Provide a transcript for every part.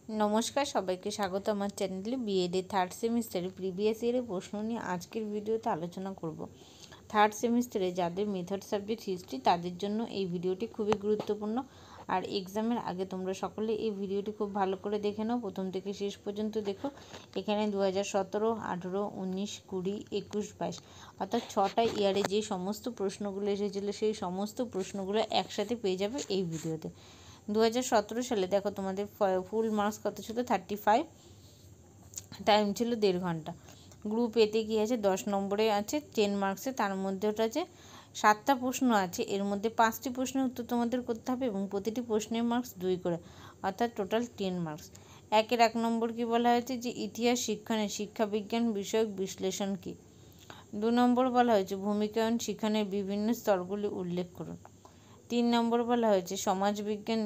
নমস্কার, সবাইকে স্বাগত আমার চ্যানেলে। বিএড থার্ড সেমিস্টারে প্রিভিয়াস ইয়ারের প্রশ্ন নিয়ে আজকের ভিডিওতে আলোচনা করব। থার্ড সেমিস্টারে যাদের মেথড সাবজেক্ট হিস্ট্রি তাদের জন্য এই ভিডিওটি খুবই গুরুত্বপূর্ণ। আর এক্সামের আগে তোমরা সকলে এই ভিডিওটি খুব ভালো করে দেখে নাও, প্রথম থেকে শেষ পর্যন্ত দেখো। এখানে 2017, 18, 19, 20, 21, 22 অর্থাৎ 6টা ইয়ারে যে সমস্ত প্রশ্নগুলো এসেছিলো সেই সমস্ত প্রশ্নগুলো একসাথে পেয়ে যাবে এই ভিডিওতে। 2017 সালে দেখো তোমাদের ফুল মার্কস কত ছিল, 35, টাইম ছিল 1.5 ঘন্টা। গ্রুপ এতে কী আছে, 10 নম্বরে আছে 10 মার্কসে, তার মধ্যে ওটা আছে 7টা প্রশ্ন আছে, এর মধ্যে 5টি প্রশ্নের উত্তর তোমাদের করতে হবে এবং প্রতিটি প্রশ্নের মার্কস 2 করে, অর্থাৎ টোটাল 10 মার্কস। 1 নম্বর কি বলা হয়েছে যে ইতিহাস শিক্ষণে শিক্ষাবিজ্ঞান বিষয়ক বিশ্লেষণ কী। 2 নম্বর বলা হয়েছে ভূমিকায়ন শিক্ষণের বিভিন্ন স্তরগুলি উল্লেখ করুন। 3 নম্বর বলা হয়েছে সমাজবিজ্ঞান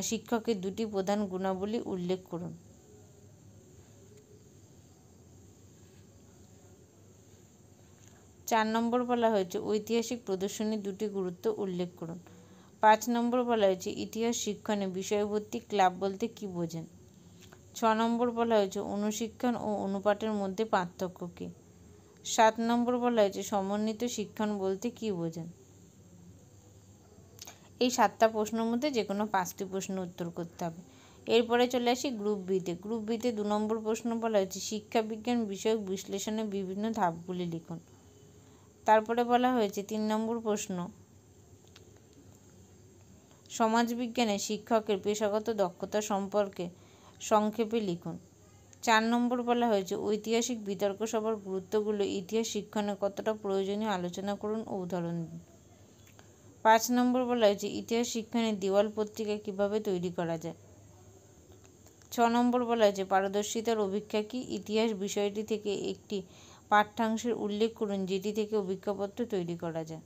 শিক্ষকের 2টি প্রধান গুণাবলী উল্লেখ করুন। 4 নম্বর বলা হয়েছে ঐতিহাসিক প্রদর্শনীর 2টি গুরুত্ব উল্লেখ করুন। 5 নম্বর বলা হয়েছে ইতিহাস শিক্ষণে বিষয়ভিত্তিক ক্লাব বলতে কী বোঝেন। 6 নম্বর বলা হয়েছে অনুশিক্ষণ ও অনুপাতের মধ্যে পার্থক্য কী। 7 নম্বর বলা হয়েছে সমন্বিত শিক্ষণ বলতে কী বোঝেন। এই 7টা প্রশ্নের মধ্যে যে কোনো 5টি প্রশ্নের উত্তর করতে হবে। এরপরে চলে আসি গ্রুপ বিতে। গ্রুপ বিতে 2 নম্বর প্রশ্ন বলা হয়েছে শিক্ষাবিজ্ঞান বিষয়ক বিশ্লেষণের বিভিন্ন ধাপগুলি লিখুন। তারপরে বলা হয়েছে 3 নম্বর প্রশ্ন সমাজবিজ্ঞানে শিক্ষকের পেশাগত দক্ষতা সম্পর্কে সংক্ষেপে লিখুন। 4 নম্বর বলা হয়েছে ঐতিহাসিক বিতর্ক সভার গুরুত্বগুলো ইতিহাস শিক্ষণে কতটা প্রয়োজনীয় আলোচনা করুন ও উদাহরণ দিন। 5 নম্বর বলা হয়েছে ইতিহাস শিক্ষণের দেওয়াল পত্রিকা কীভাবে তৈরি করা যায়। 6 নম্বর বলা হয়েছে পারদর্শিতার অভিক্ষা কী, ইতিহাস বিষয়টি থেকে একটি পাঠ্যাংশের উল্লেখ করুন যেটি থেকে অভিজ্ঞাপত্র তৈরি করা যায়।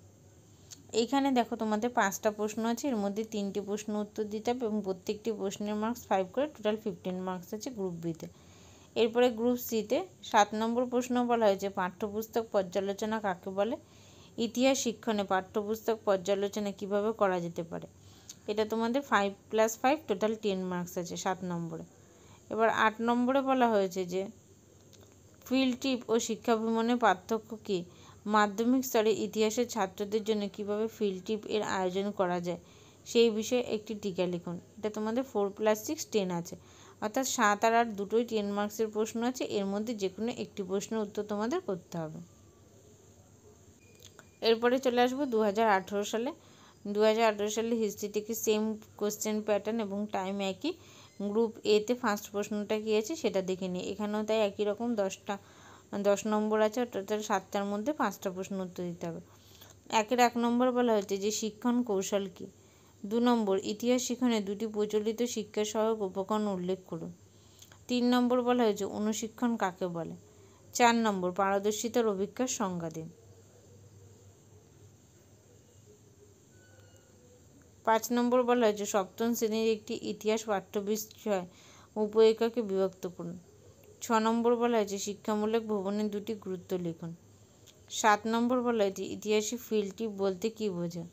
এইখানে দেখো তোমাদের 5টা প্রশ্ন আছে, এর মধ্যে 3টি প্রশ্ন উত্তর দিতে হবে এবং প্রত্যেকটি প্রশ্নের মার্কস 5 করে, টোটাল 15 মার্কস আছে গ্রুপ বিতে। এরপরে গ্রুপ সিতে 7 নম্বর প্রশ্ন বলা হয়েছে পাঠ্যপুস্তক পর্যালোচনা কাকে বলে। ইতিহাস শিক্ষণে পাঠ্যপুস্তক পর্যালোচনা কিভাবে করা যেতে পারে। এটা তোমাদের 5+5 টোটাল 10 মার্কস আছে 7 নম্বরে। এবার 8 নম্বরে বলা হয়েছে যে ফিল্ড ট্রিপ ও শিক্ষা ভ্রমণের পার্থক্য কী, মাধ্যমিক স্তরে ইতিহাসের ছাত্রদের জন্য কিভাবে ফিল্ড ট্রিপ এর আয়োজন করা যায় সেই বিষয়ে একটি টিকা লিখুন। এটা তোমাদের 4+6 10 আছে, অর্থাৎ 7 আর 8 দুটোই 10 মার্কসের প্রশ্ন আছে, এর মধ্যে যে কোনো একটি প্রশ্নের উত্তর তোমাদের করতে হবে। এরপরে চলে আসবো 2018 সালে। 2018 সালে হিস্ট্রি থেকে সেম কোশ্চেন প্যাটার্ন এবং টাইম একই। গ্রুপ এতে ফার্স্ট প্রশ্নটা কী আছে সেটা দেখে নিই। এখানেও তাই একই রকম 10 নম্বর আছে, টোটাল 7টার মধ্যে 5টা প্রশ্ন উত্তর দিতে হবে। 1 নম্বর বলা হয়েছে যে শিক্ষণ কৌশল কী। 2 নম্বর ইতিহাস শিক্ষণে 2টি প্রচলিত শিক্ষা সহায়ক উপকরণ উল্লেখ করুন। 3 নম্বর বলা হয়েছে অনুশিক্ষণ কাকে বলে। 4 নম্বর পারদর্শিতার অভিক্ষার সংজ্ঞা দিন। 5 নম্বর বলা হয়েছে সপ্তম শ্রেণীর একটি ইতিহাস পাঠ্যবিষয় উপএককে বিভক্ত করুন। 6 নম্বর বলা হয়েছে শিক্ষামূলক ভ্রমণের 2টি গুরুত্ব লিখুন। 7 নম্বর বলা হয়েছে ইতিহাসে ফিল্ড ট্রিপ বলতে কী বোঝায়।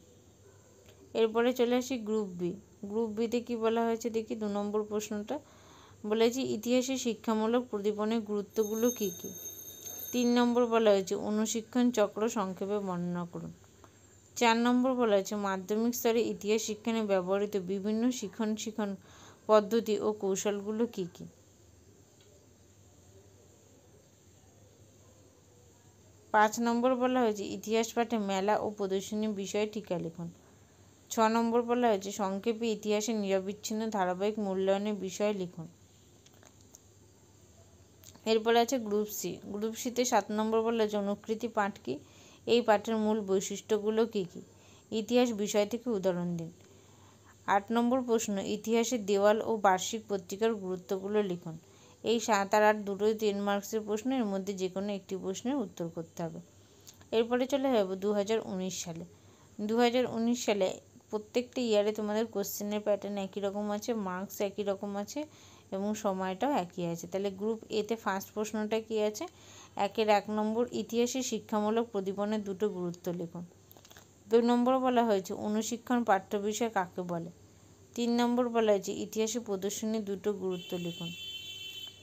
এরপরে চলে আসি গ্রুপ বি। গ্রুপ বিতে কী বলা হয়েছে দেখি। 2 নম্বর প্রশ্নটা বলেছি ইতিহাসে শিক্ষামূলক প্রদীপনের গুরুত্বগুলো কী কী। 3 নম্বর বলা হয়েছে অনুশিক্ষণ চক্র সংক্ষেপে বর্ণনা করুন। 4 নম্বর বলা হয়েছে মাধ্যমিক স্তরে ইতিহাস শিক্ষণে ব্যবহৃত বিভিন্ন শিক্ষণ পদ্ধতি ও কৌশলগুলো কী কী। 5 নম্বর বলা হয়েছে ইতিহাস পাঠে মেলা ও প্রদর্শনী বিষয়ে টিকা লিখুন। 6 নম্বর বলা হয়েছে সংক্ষেপে ইতিহাসের নিরবিচ্ছিন্ন ধারাবাহিক মূল্যায়নের বিষয়ে লিখুন। এরপরে আছে গ্রুপ সি। গ্রুপ সিতে 7 নম্বর বলা হয়েছে অনুকৃতি পাঠ কী, এই পাঠের মূল বৈশিষ্ট্যগুলো কী কী, ইতিহাস বিষয় থেকে উদাহরণ দিন। 8 নম্বর প্রশ্ন ইতিহাসের দেওয়াল ও বার্ষিক পত্রিকার গুরুত্বগুলো লিখুন। এই 7 আর 8 দুটোই 10 মার্কসের প্রশ্ন, এর মধ্যে যে কোনো একটি প্রশ্নের উত্তর করতে হবে। এরপরে চলে যাব 2019 সালে। 2019 সালে প্রত্যেকটি ইয়ারে তোমাদের কোশ্চেনের প্যাটার্ন একই রকম আছে, মার্কস একই রকম আছে এবং সময়টাও একই আছে। তাহলে গ্রুপ এতে ফার্স্ট প্রশ্নটা কী আছে, 1 নম্বর ইতিহাসে শিক্ষামূলক প্রদীপনের 2টো গুরুত্ব লিখুন। 2 নম্বর বলা হয়েছে অনুশিক্ষণ পাঠ্য বিষয় কাকে বলে। 3 নম্বর বলা হয়েছে ইতিহাসে প্রদর্শনী দুটো গুরুত্ব লিখুন।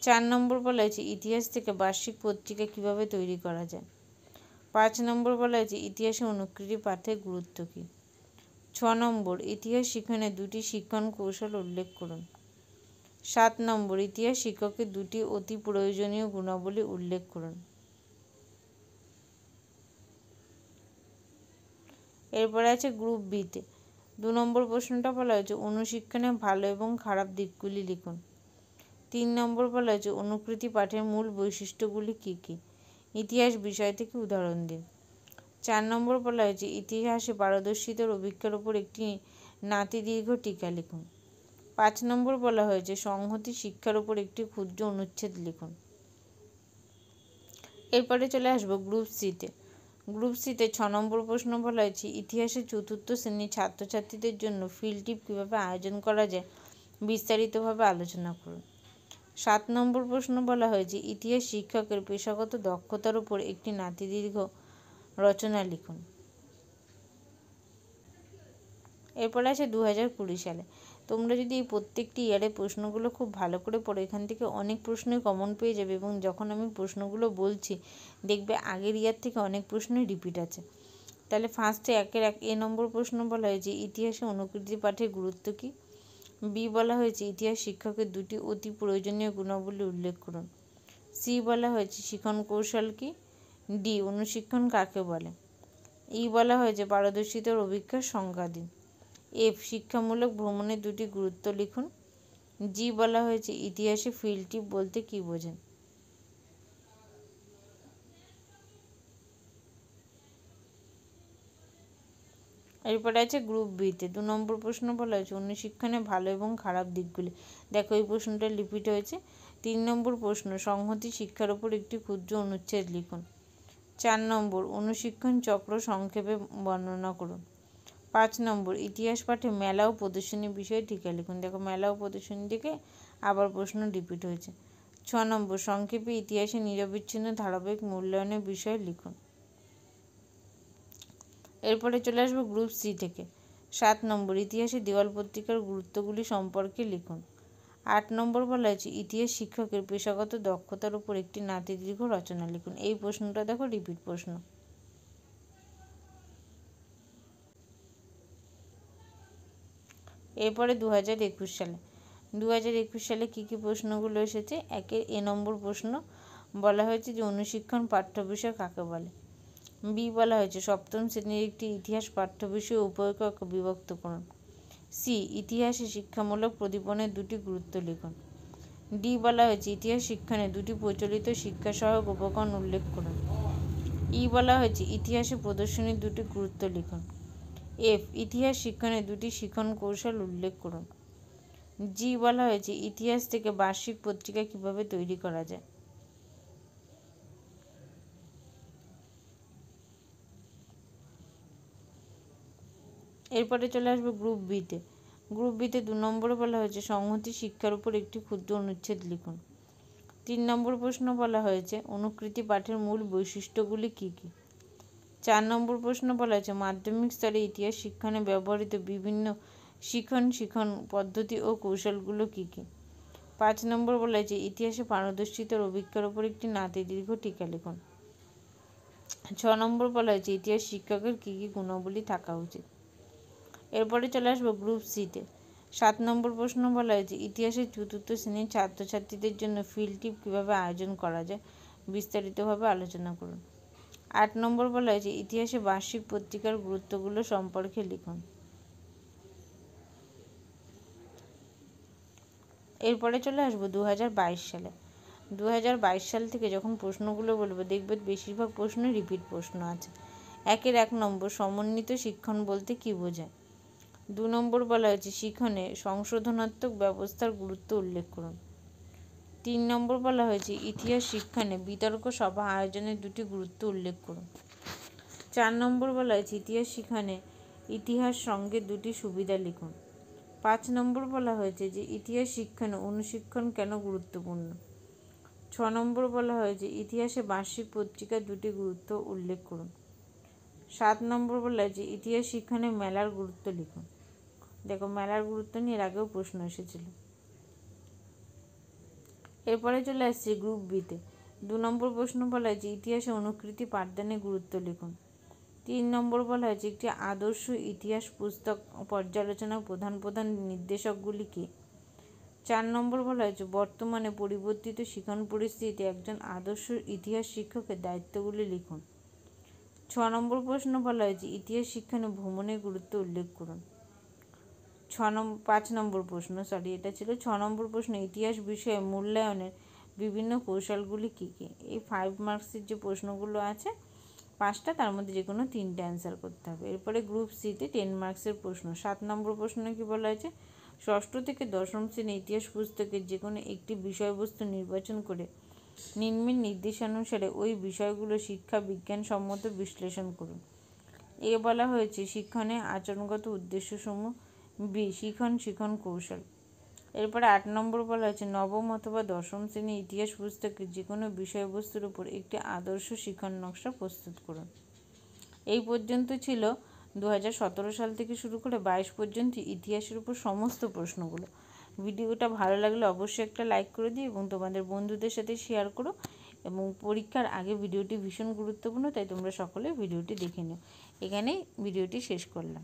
4 নম্বর বলা হয়েছে ইতিহাস থেকে বার্ষিক পত্রিকা কিভাবে তৈরি করা যায়। 5 নম্বর বলা হয়েছে ইতিহাসে অনুকৃতি পাঠের গুরুত্ব কী। 6 নম্বর ইতিহাস শিক্ষণে দুটি শিক্ষণ কৌশল উল্লেখ করুন। 7 নম্বর ইতিহাস শিক্ষকের দুটি অতি প্রয়োজনীয় গুণাবলী উল্লেখ করুন। এরপরে আছে গ্রুপ বিতে 2 নম্বর প্রশ্নটা বলা হয়েছে অনুশিক্ষণে ভালো এবং খারাপ দিকগুলি লিখুন। 3 নম্বর বলা হয়েছে অনুকৃতি পাঠের মূল বৈশিষ্ট্যগুলি কী কী, ইতিহাস বিষয় থেকে উদাহরণ দিন। 4 নম্বর বলা হয়েছে ইতিহাসে পারদর্শিতার অভিজ্ঞতার উপর একটি নাতিদীর্ঘ টিকা লিখুন। 5 নম্বর বলা হয়েছে সংহতি শিক্ষার উপর একটি ক্ষুদ্র অনুচ্ছেদ লিখুন। এরপরে চলে আসবো গ্রুপ সিতে। গ্রুপ সিতে 6 নম্বর প্রশ্ন বলা হয়েছে ইতিহাসের চতুর্থ শ্রেণীর ছাত্রছাত্রীদের জন্য ফিল্ড ট্রিপ কীভাবে আয়োজন করা যায় বিস্তারিতভাবে আলোচনা করুন। 7 নম্বর প্রশ্ন বলা হয়েছে ইতিহাস শিক্ষকের পেশাগত দক্ষতার উপর একটি নাতিদীর্ঘ রচনা লিখুন। এরপর আছে 2020 সালে। তোমরা যদি এই প্রত্যেকটি ইয়ারের প্রশ্নগুলো খুব ভালো করে পড়ো, এখান থেকে অনেক প্রশ্নই কমন পেয়ে যাবে এবং যখন আমি প্রশ্নগুলো বলছি দেখবে আগের ইয়ার থেকে অনেক প্রশ্নই রিপিট আছে। তাহলে ফার্স্টে 1 নম্বর প্রশ্ন বলা হয়েছে ইতিহাসে অনুকৃতি পাঠের গুরুত্ব কী। বি বলা হয়েছে ইতিহাস শিক্ষকের দুটি অতি প্রয়োজনীয় গুণাবলী উল্লেখ করুন। সি বলা হয়েছে শিক্ষণ কৌশল কী। ডি অনুশিক্ষণ কাকে বলে। ই বলা হয়েছে পারদর্শিতার অভিজ্ঞতার সংজ্ঞা দিন। এফ শিক্ষামূলক ভ্রমণের দুটি গুরুত্ব লিখুন। জি বলা হয়েছে ইতিহাসে ফিল্ড ট্রিপ বলতে কী বোঝেন। এরপরে আছে গ্রুপ বিতে 2 নম্বর প্রশ্ন বলা হয়েছে অনুশিক্ষণে ভালো এবং খারাপ দিকগুলি। দেখো এই প্রশ্নটা রিপিট হয়েছে। 3 নম্বর প্রশ্ন সংহতি শিক্ষার উপর একটি ক্ষুদ্র অনুচ্ছেদ লিখুন। 4 নম্বর অনুশিক্ষণ চক্র সংক্ষেপে বর্ণনা করুন। 5 নম্বর ইতিহাস পাঠে মেলা ও প্রদর্শনী বিষয়ে টিকা লিখুন। দেখো মেলা ও প্রদর্শনী থেকে আবার প্রশ্ন রিপিট হয়েছে। 6 নম্বর সংক্ষেপে ইতিহাসে নিরবিচ্ছিন্ন ধারাবাহিক মূল্যায়নের বিষয় লিখুন। এরপরে চলে আসবো গ্রুপ সি থেকে। 7 নম্বর ইতিহাসে দেওয়াল পত্রিকার গুরুত্বগুলি সম্পর্কে লিখুন। 8 নম্বর বলা হয়েছে ইতিহাস শিক্ষকের পেশাগত দক্ষতার উপর একটি নাতিদীর্ঘ রচনা লিখুন। এই প্রশ্নটা দেখো রিপিট প্রশ্ন। এরপরে 2021 সালে 2021 সালে কী কী প্রশ্নগুলো এসেছে। 1 নম্বর প্রশ্ন বলা হয়েছে যে অনুশিক্ষণ পাঠ্য বিষয় কাকে বলে। বি বলা হয়েছে সপ্তম শ্রেণীর একটি ইতিহাস পাঠ্য বিষয় উপএকক বিভক্ত করুন। সি ইতিহাসে শিক্ষামূলক প্রদীপনের দুটি গুরুত্ব লিখুন। ডি বলা হয়েছে ইতিহাস শিক্ষণে দুটি প্রচলিত শিক্ষা সহায়ক উপকরণ উল্লেখ করুন। ই বলা হয়েছে ইতিহাসে প্রদর্শনীর দুটি গুরুত্ব লিখুন। এফ ইতিহাস শিক্ষণে দুটি শিক্ষণ কৌশল উল্লেখ করুন। জি বলা হয়েছে ইতিহাস থেকে বার্ষিক পত্রিকা কিভাবে তৈরি করা যায়। এরপরে চলে আসবে গ্রুপ বিতে। গ্রুপ বিতে 2 নম্বরে বলা হয়েছে সংহতি শিক্ষার উপর একটি ক্ষুদ্র অনুচ্ছেদ লিখুন। 3 নম্বর প্রশ্ন বলা হয়েছে অনুকৃতি পাঠের মূল বৈশিষ্ট্যগুলি কী কী। 4 নম্বর প্রশ্ন বলা হয়েছে মাধ্যমিক স্তরে ইতিহাস শিক্ষণে ব্যবহৃত বিভিন্ন শিক্ষণ পদ্ধতি ও কৌশলগুলো কী কী। 5 নম্বর বলা হয়েছে ইতিহাসে পারদর্শিতার অভিজ্ঞতার উপর একটি নাতিদীর্ঘ টিকা লিখুন। 6 নম্বর বলা হয়েছে ইতিহাস শিক্ষকের কী কী গুণাবলী থাকা উচিত। এরপরে চলে আসবো গ্রুপ সিতে। 7 নম্বর প্রশ্ন বলা হয়েছে ইতিহাসের চতুর্থ শ্রেণীর ছাত্রছাত্রীদের জন্য ফিল্ড ট্রিপ কীভাবে আয়োজন করা যায় বিস্তারিতভাবে আলোচনা করুন। 8 নম্বর বলা হয়েছে ইতিহাসে বার্ষিক পত্রিকার গুরুত্বগুলো সম্পর্কে লিখুন। এরপরে চলে আসবো 2022 সালে। 2022 সাল থেকে যখন প্রশ্নগুলো বলবো দেখবে বেশিরভাগ প্রশ্নই রিপিট প্রশ্ন আছে। 1 নম্বর সমন্বিত শিক্ষণ বলতে কী বোঝায়। 2 নম্বর বলা হয়েছে শিক্ষণে সংশোধনাত্মক ব্যবস্থার গুরুত্ব উল্লেখ করুন। 3 নম্বর বলা হয়েছে ইতিহাস শিক্ষণে বিতর্ক সভা আয়োজনের দুটি গুরুত্ব উল্লেখ করুন। 4 নম্বর বলা হয়েছে ইতিহাস শিক্ষণে ইতিহাস সঙ্গে দুটি সুবিধা লিখুন। 5 নম্বর বলা হয়েছে যে ইতিহাস শিক্ষণে অনুশিক্ষণ কেন গুরুত্বপূর্ণ। 6 নম্বর বলা হয়েছে ইতিহাসে বার্ষিক পত্রিকার দুটি গুরুত্ব উল্লেখ করুন। 7 নম্বর বলা হয়েছে ইতিহাস শিক্ষণে মেলার গুরুত্ব লিখুন। দেখো মেলার গুরুত্ব নিয়ে এর আগেও প্রশ্ন এসেছিল। এরপরে চলে আসছে গ্রুপ বিতে। 2 নম্বর প্রশ্ন বলা হয়েছে ইতিহাসে অনুকৃতি পাঠদানের গুরুত্ব লিখুন। 3 নম্বর বলা হয়েছে একটি আদর্শ ইতিহাস পুস্তক পর্যালোচনার প্রধান প্রধান নির্দেশকগুলি কী। 4 নম্বর বলা হয়েছে বর্তমানে পরিবর্তিত শিক্ষণ পরিস্থিতিতে একজন আদর্শ ইতিহাস শিক্ষকের দায়িত্বগুলি লিখুন। 6 নম্বর প্রশ্ন বলা হয়েছে ইতিহাস শিক্ষণে ভ্রমণের গুরুত্ব উল্লেখ করুন। 5 নম্বর প্রশ্ন এটা ছিল 6 নম্বর প্রশ্ন ইতিহাস বিষয়ে মূল্যায়নের বিভিন্ন কৌশলগুলি কী কী। এই 5 মার্কসের যে প্রশ্নগুলো আছে 5টা, তার মধ্যে যে কোনো 3টে অ্যান্সার করতে হবে। এরপরে গ্রুপ সিতে 10 মার্কসের প্রশ্ন। 7 নম্বর প্রশ্ন কি বলা হয়েছে ষষ্ঠ থেকে দশম শ্রেণীর ইতিহাস পুস্তকের যে কোনো একটি বিষয়বস্তু নির্বাচন করে নিম্নের নির্দেশানুসারে ওই বিষয়গুলো শিক্ষা বিজ্ঞানসম্মত বিশ্লেষণ করুন। এ বলা হয়েছে শিক্ষণের আচরণগত উদ্দেশ্যসমূহ। বি শিক্ষণ কৌশল। এরপরে 8 নম্বর বলা হয়েছে নবম অথবা দশম শ্রেণীর ইতিহাস পুস্তকের যে কোনো বিষয়বস্তুর উপর একটি আদর্শ শিক্ষণ নকশা প্রস্তুত করুন। এই পর্যন্ত ছিল 2017 সাল থেকে শুরু করে 22 পর্যন্ত ইতিহাসের উপর সমস্ত প্রশ্নগুলো। ভিডিওটা ভালো লাগলে অবশ্যই একটা লাইক করে দিও এবং তোমাদের বন্ধুদের সাথে শেয়ার করো। এবং পরীক্ষার আগে ভিডিওটি ভীষণ গুরুত্বপূর্ণ, তাই তোমরা সকলে ভিডিওটি দেখে নিও। এখানেই ভিডিওটি শেষ করলাম।